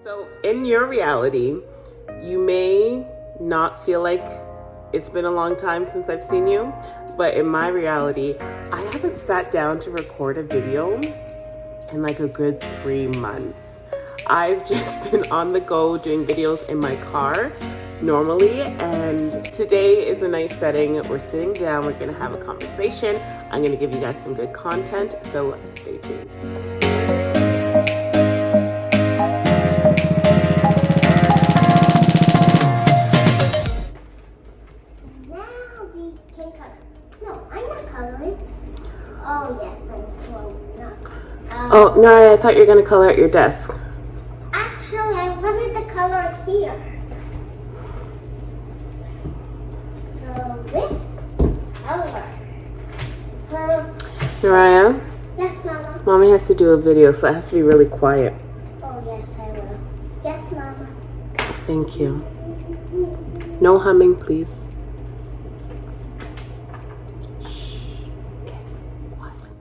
So in your reality, you may not feel like it's been a long time since I've seen you, but in my reality, I haven't sat down to record a video in like a good 3 months. I've just been on the go doing videos in my car normally, and today is a nice setting. We're sitting down, we're gonna have a conversation. I'm gonna give you guys some good content, so stay tuned. Oh, yes, I'm Oh, no, I thought you were going to color at your desk. Actually, I wanted the color here. So, this color. Mariah? Yes, Mama. Mommy has to do a video, so it has to be really quiet. Oh, yes, I will. Yes, Mama. Thank you. No humming, please.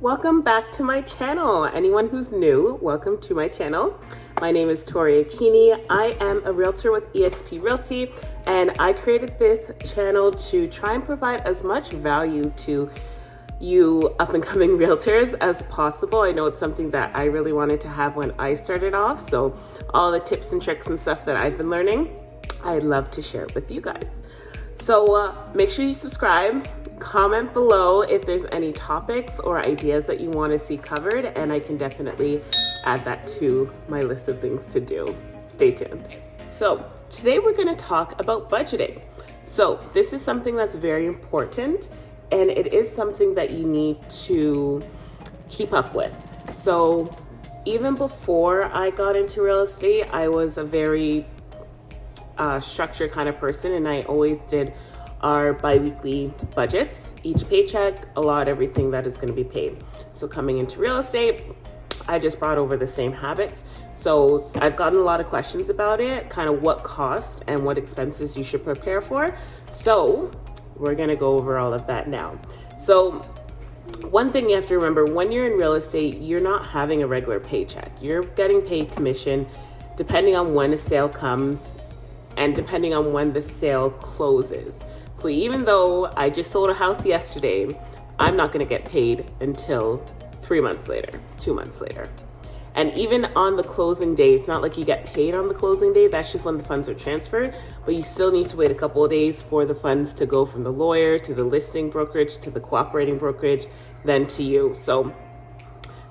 Welcome back to my channel. Anyone who's new, welcome to my channel. My name is Tory. I am a realtor with EXP Realty, and I created this channel to try and provide as much value to you up and coming realtors as possible. I know it's something that I really wanted to have when I started off, so all the tips and tricks and stuff that I've been learning, I'd love to share it with you guys. So make sure you subscribe. Comment below if there's any topics or ideas that you want to see covered, and I can definitely add that to my list of things to do. Stay tuned. So today we're going to talk about budgeting. So this is something that's very important, and it is something that you need to keep up with. So even before I got into real estate, I was a very structured kind of person, and I always did our bi-weekly budgets. Each paycheck, everything that is going to be paid. So coming into real estate, I just brought over the same habits. So I've gotten a lot of questions about it, kind of what cost and what expenses you should prepare for. So we're going to go over all of that now. So one thing you have to remember, when you're in real estate, you're not having a regular paycheck. You're getting paid commission depending on when a sale comes and depending on when the sale closes. So even though I just sold a house yesterday, I'm not gonna get paid until 3 months later, 2 months later. And even on the closing day, it's not like you get paid on the closing day, that's just when the funds are transferred, but you still need to wait a couple of days for the funds to go from the lawyer to the listing brokerage to the cooperating brokerage, then to you. So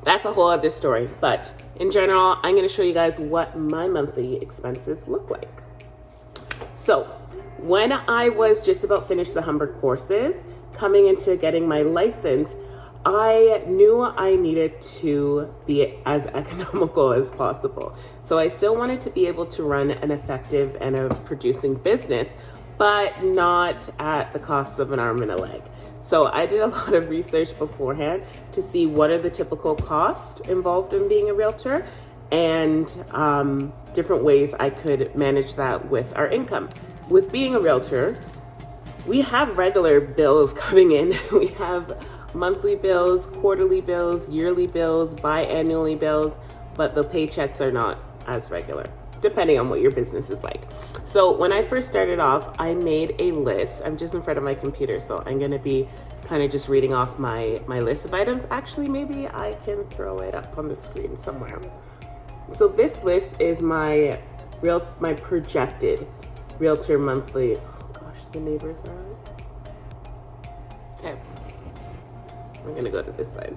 that's a whole other story. But in general, I'm gonna show you guys what my monthly expenses look like. So when I was just about finished the Humber courses, coming into getting my license, I knew I needed to be as economical as possible. So I still wanted to be able to run an effective and a producing business, but not at the cost of an arm and a leg. So I did a lot of research beforehand to see what are the typical costs involved in being a realtor, and different ways I could manage that with our income. With being a realtor, we have regular bills coming in. We have monthly bills, quarterly bills, yearly bills, biannually bills, but the paychecks are not as regular, depending on what your business is like. So when I first started off, I made a list. I'm just in front of my computer, so I'm gonna be kind of just reading off my list of items. Actually, maybe I can throw it up on the screen somewhere. So this list is my projected realtor monthly. Oh gosh, the neighbors are out. Okay, we're gonna go to this side.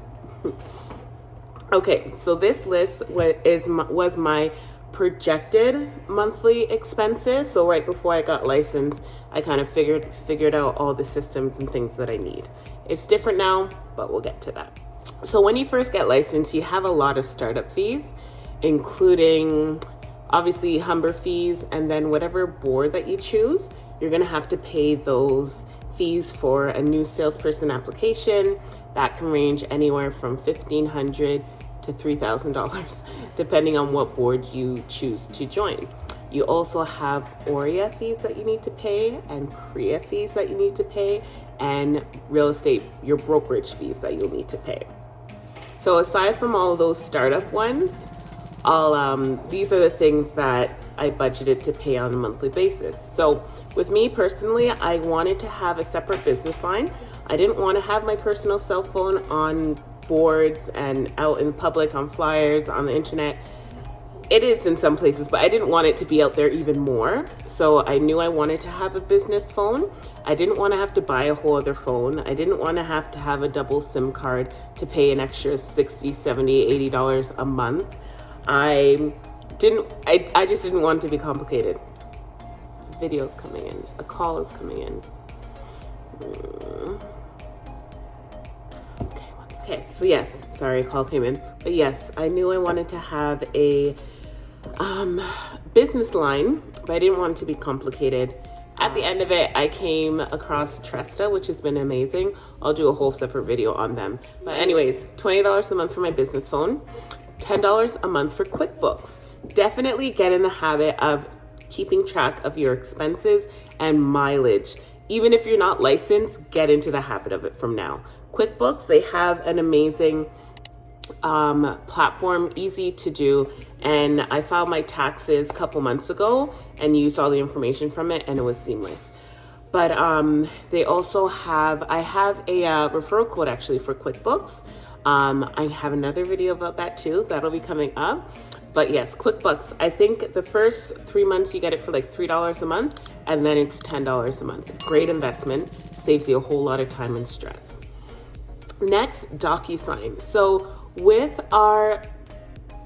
Okay, so this list was my projected monthly expenses. So right before I got licensed, I kind of figured out all the systems and things that I need. It's different now, but we'll get to that. So when you first get licensed, you have a lot of startup fees, including obviously Humber fees, and then whatever board that you choose, you're gonna have to pay those fees for a new salesperson application. That can range anywhere from $1,500 to $3,000, depending on what board you choose to join. You also have ORIA fees that you need to pay, and CREA fees that you need to pay, and real estate, your brokerage fees that you'll need to pay. So aside from all of those startup ones, these are the things that I budgeted to pay on a monthly basis. So with me personally, I wanted to have a separate business line. I didn't want to have my personal cell phone on boards and out in public on flyers on the internet. It is in some places, but I didn't want it to be out there even more. So I knew I wanted to have a business phone. I didn't want to have to buy a whole other phone. I didn't want to have a double SIM card to pay an extra $60, $70, $80 a month. I just didn't want it to be complicated. Video's coming in. A call is coming in. Okay, so yes, sorry, a call came in. But yes, I knew I wanted to have a business line, but I didn't want it to be complicated. At the end of it, I came across Tresta, which has been amazing. I'll do a whole separate video on them. But anyways, $20 a month for my business phone, $10 a month for Quickbooks. Definitely get in the habit of keeping track of your expenses and mileage. Even if you're not licensed, get into the habit of it from now. Quickbooks, they have an amazing platform, easy to do. And I filed my taxes a couple months ago and used all the information from it, and it was seamless. But they also I have a referral code actually for Quickbooks. I have another video about that too. That'll be coming up. But yes, Quickbooks, I think the first 3 months you get it for like $3 a month, and then it's $10 a month. Great investment, saves you a whole lot of time and stress. Next, Docusign. So with our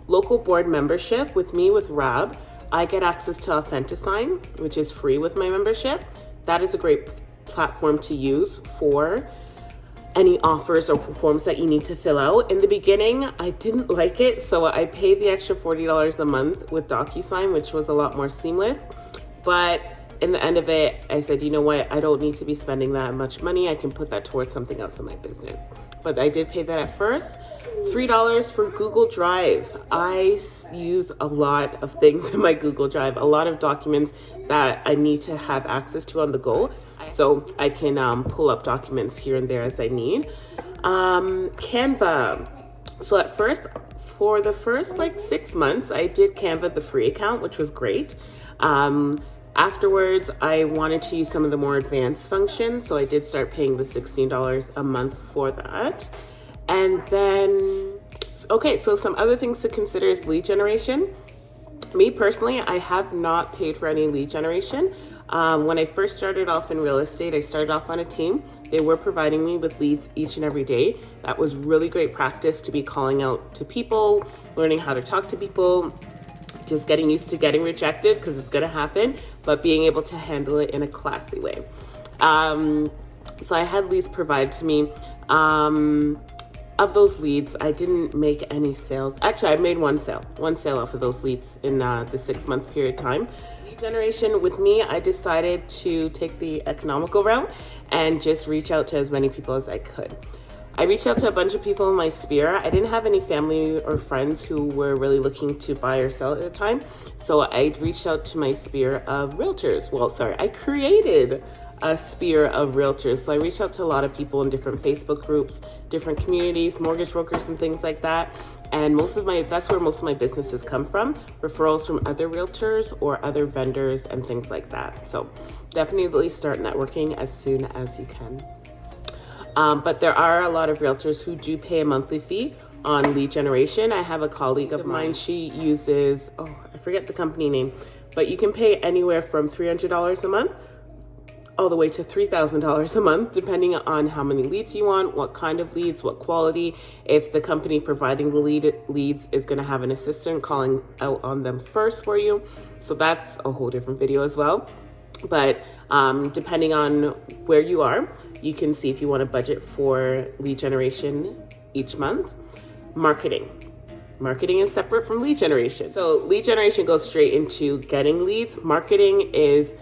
local board membership, with Rab, I get access to Authentisign, which is free with my membership. That is a great platform to use for any offers or forms that you need to fill out. In the beginning, I didn't like it, so I paid the extra $40 a month with Docusign, which was a lot more seamless. But in the end of it, I said, you know what? I don't need to be spending that much money. I can put that towards something else in my business. But I did pay that at first. $3 for Google Drive. I use a lot of things in my Google Drive, a lot of documents that I need to have access to on the go. So I can pull up documents here and there as I need. Canva. So at first, for the first like 6 months, I did Canva, the free account, which was great. Afterwards, I wanted to use some of the more advanced functions. So I did start paying the $16 a month for that. And then, okay, so some other things to consider is lead generation. Me personally, I have not paid for any lead generation. When I first started off in real estate, I started off on a team. They were providing me with leads each and every day. That was really great practice to be calling out to people, learning how to talk to people, just getting used to getting rejected because it's going to happen, but being able to handle it in a classy way. So I had leads provided to me. Of those leads, I didn't make any sales. Actually, I made one sale off of those leads in the 6-month period of time. Lead generation with me, I decided to take the economical route and just reach out to as many people as I could. I reached out to a bunch of people in my sphere. I didn't have any family or friends who were really looking to buy or sell at the time. So I reached out to my sphere of realtors. I created a sphere of realtors. So I reached out to a lot of people in different Facebook groups, different communities, mortgage brokers and things like that. And that's where most of my businesses come from, referrals from other realtors or other vendors and things like that. So definitely start networking as soon as you can. But there are a lot of realtors who do pay a monthly fee on lead generation. I have a colleague of mine, she uses, I forget the company name, but you can pay anywhere from $300 a month all the way to $3,000 a month, depending on how many leads you want, what kind of leads, what quality. If the company providing the leads is going to have an assistant calling out on them first for you. So that's a whole different video as well. But depending on where you are, you can see if you want to budget for lead generation each month. Marketing is separate from lead generation. So lead generation goes straight into getting leads. Marketing is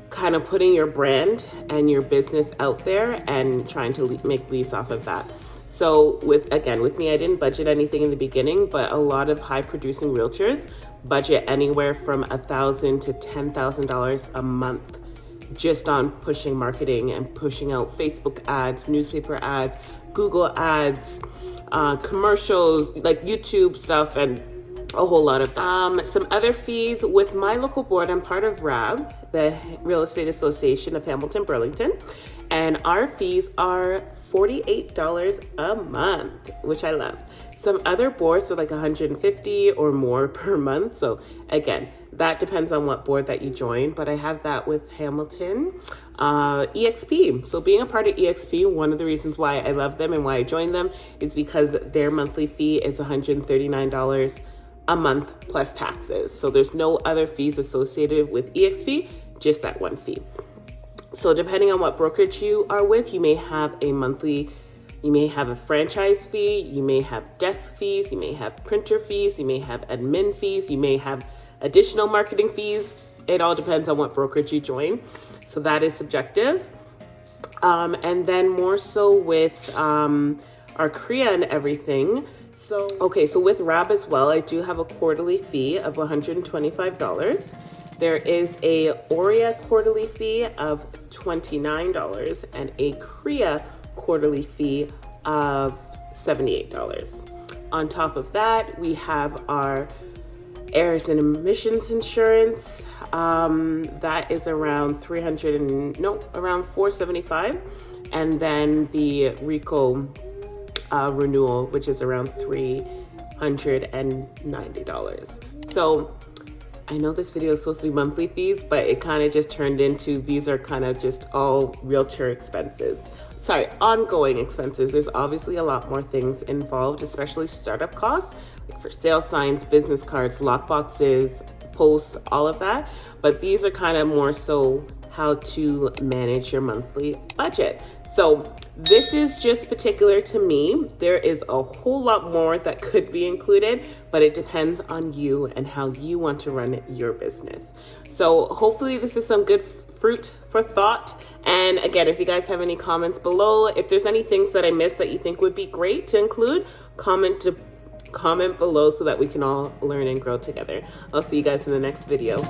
kind of putting your brand and your business out there and trying to make leads off of that. So with me, I didn't budget anything in the beginning, but a lot of high producing realtors budget anywhere from $1,000 to $10,000 a month just on pushing marketing and pushing out Facebook ads, newspaper ads, Google ads, commercials, like YouTube stuff, and a whole lot of that. Some other fees with my local board. I'm part of RAB, the Real Estate Association of Hamilton Burlington, and our fees are $48 a month, which I love. Some other boards are like $150 or more per month. So again, that depends on what board that you join, but I have that with Hamilton. EXP. So being a part of EXP, one of the reasons why I love them and why I joined them is because their monthly fee is $139 a month plus taxes. So there's no other fees associated with EXP, just that one fee. So depending on what brokerage you are with, you may have a monthly, you may have a franchise fee, you may have desk fees, you may have printer fees, you may have admin fees, you may have additional marketing fees. It all depends on what brokerage you join. So that is subjective. And then more so with our CREA and everything. So, okay, so with RAB as well, I do have a quarterly fee of $125. There is a OREA quarterly fee of $29 and a CREA quarterly fee of $78. On top of that, we have our errors and emissions insurance. That is around around $475, and then the RICO renewal, which is around $390. So I know this video is supposed to be monthly fees, but it kind of just turned into these are kind of just all realtor expenses. Sorry, ongoing expenses. There's obviously a lot more things involved, especially startup costs, like for sale signs, business cards, lock boxes, posts, all of that. But these are kind of more so how to manage your monthly budget. So this is just particular to me. There is a whole lot more that could be included, but it depends on you and how you want to run your business. So hopefully this is some good fruit for thought. And again, if you guys have any comments below, if there's any things that I missed that you think would be great to include, comment below so that we can all learn and grow together. I'll see you guys in the next video.